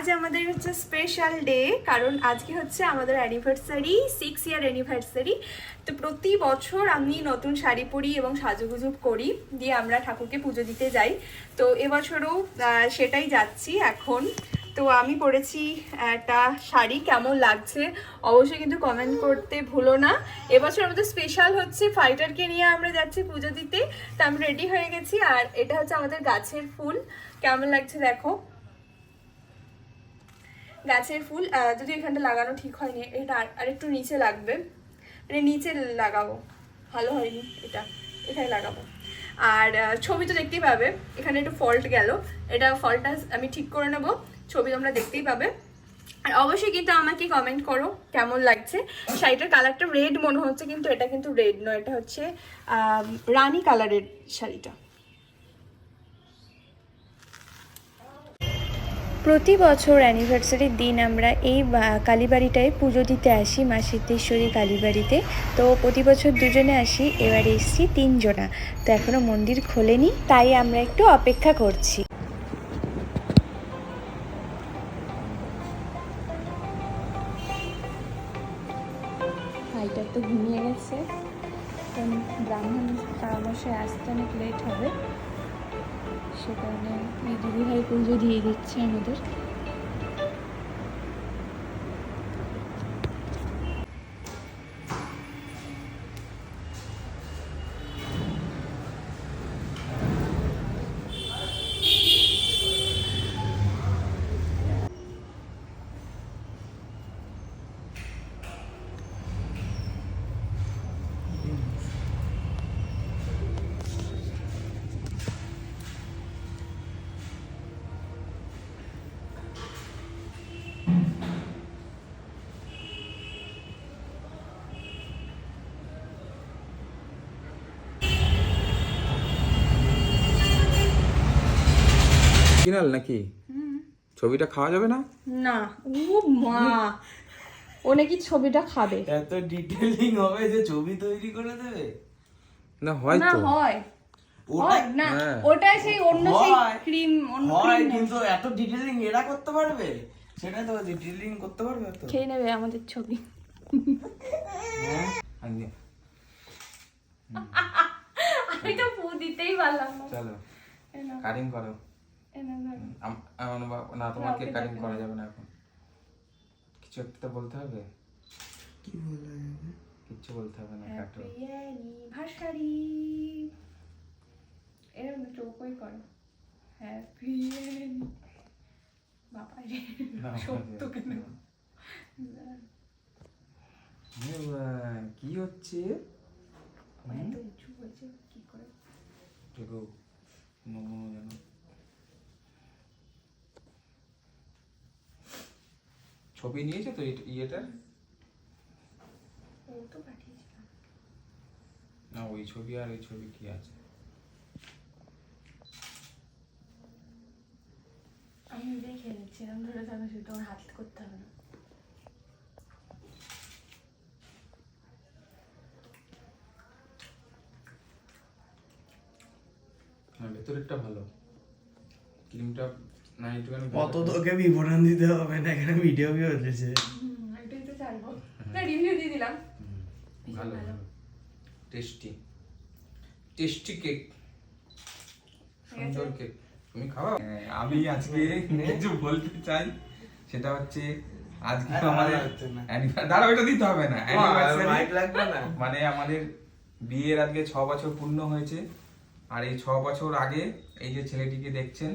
আজ আমাদের হচ্ছে স্পেশাল ডে, কারণ আজকে হচ্ছে আমাদের অ্যানিভার্সারি, 6 ইয়ার অ্যানিভার্সারি। তো প্রতি বছর আমি নতুন শাড়ি পরি এবং সাজুগুজু করি, দিয়ে আমরা ঠাকুরকে পুজো দিতে যাই। তো এবছরও সেটাই যাচ্ছি এখন। তো আমি পরেছি একটা শাড়ি, কেমন লাগছে অবশ্যই কিন্তু কমেন্ট করতে ভুলো না। এবছর আমাদের স্পেশাল হচ্ছে ফাইটারকে নিয়ে আমরা যাচ্ছি পুজো দিতে। তো আমি রেডি হয়ে গেছি, আর এটা হচ্ছে আমাদের গাছের ফুল। কেমন লাগছে দেখো, গাছের ফুল। যদি এখানটা লাগানো ঠিক হয়নি, এটা আরেকটু নিচে লাগবে, মানে নিচে লাগাবো, ভালো হয়নি, এটা এখানে লাগাবো। আর ছবি তো দেখতেই পাবে, এখানে একটু ফল্ট গেল, এটা ফল্টটা আমি ঠিক করে নেবো, ছবি তোমরা দেখতেই পাবে। আর অবশ্যই কিন্তু আমাকে কমেন্ট করো কেমন লাগছে। শাড়িটার কালারটা রেড মনে হচ্ছে, কিন্তু এটা কিন্তু রেড নয়, এটা হচ্ছে রানী কালারের শাড়িটা। প্রতি বছর অ্যানিভার্সারির দিন আমরা এই কালীবাড়িটায় পুজো দিতে আসি, মা সিদ্ধেশ্বরী কালীবাড়িতে। তো প্রতি বছর দুজনে আসি, এবার এসছি তিনজনা। তো এখনও মন্দির খোলেনি, তাই আমরা একটু অপেক্ষা করছি। ভাইটা তো ঘুমিয়ে গেছে, কারণ ব্রাহ্মণ তারামশাই আসতে অনেক লেট হবে, সে কারণে এই দিদিভাই পুজো দিয়ে দিচ্ছে আমাদের। অরিজিনাল নাকি? ছবিটা খাওয়া যাবে না? না, ও মা, ও নাকি ছবিটা খাবে। এত ডিটেইলিং হবে যে ছবি তৈরি করে দেবে? না হয় না তো। হয়, ওটা হয় না, হ্যাঁ। ওটা সেই অন্য সেই হয়। ক্রিম, অন্য হয়, ক্রিম কিন্তু এত ডিটেইলিং এরা করতে পারবে? সেটা তো ডিটেইলিং করতে পারবে তো? খেয়ে নেবে আমাদের ছবি। হ্যাঁ। আমি তো পু দিতেই পারলাম না। চলো এনো, কাটিং করো। এনো ধরো। না, তোমাকে কাউকে কাটিং ডাকে করা না। যাবে না এখন। কিছু একটা তো বলতে হবে। কি বলা যাবে? কিচ্ছু বলতে হবে না, কাটো। হ্যাপি অ্যানিভার্সারি, এরকম চোখই করো। হ্যাপি বাবা রে, সত্য কেন? কি হচ্ছে? এত উঁচু হয়েছে কি করে? দেখো নমুনো যেন। ছবি নিয়েছে তো ইয়েটা? ও তো পাঠিয়েছিলাম। না, ওই ছবি আর ওই ছবি কি আছে? আমি দেখে নিচ্ছিলাম, ধরে থাকা সেটা আমার হাত করতে হবে না। হ্যাঁ, ভেতরেরটা ভালো, ক্রিমটা না একটুখানি অত তোকে বিবরণ দিতে হবে না, এখানে ভিডিও কি হচ্ছে? এটাই তো চাইবো না, রিভিউ দিয়ে দিলাম। ভালো ভালো, টেস্টি টেস্টি কেক, সুন্দর কেক। তুমি খাওয়া? আমি আজকে কিছু বলতে চাই, সেটা হচ্ছে আজকে আমাদের দাঁড়া, ওইটা দিতে হবে না, মাইক লাগবে না। মানে আমাদের বিয়ের আজকে 6 বছর পূর্ণ হয়েছে। আর এই 6 বছর আগে এই যে ছেলেটিকে দেখছেন,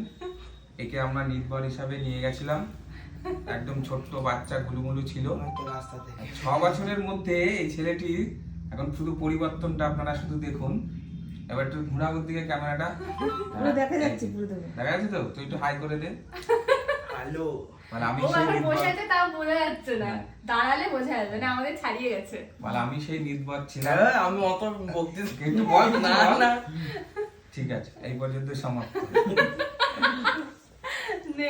একে আমরা নির্ভর হিসাবে নিয়ে গেছিলাম। একদম ছোট্ট বাচ্চা গুলুমুলু ছিল। 6 বছরের মধ্যে এই ছেলেটি এখন শুধু পরিবর্তনটা আপনারা শুধু দেখুন। এবার একটু ঘোরাঘুর দিকে ক্যামেরাটা, পুরো দেখা যাচ্ছে, পুরো দেখা যাচ্ছে তো? তুই একটু হাই করে দে। হ্যালো। মানে আমি ও সেই এখন নির্ভর, বসে আছে তাও বোঝা যাচ্ছে না, দাঁড়ালে বোঝা যাবে না, আমাদের ছাড়িয়ে গেছে। মানে আমি সেই নির্ভর ছিলাম। আমি অত বলতে একটু বল, কিছু না বল। না, ঠিক আছে, এই পর্যন্ত সমাপ্ত। নে।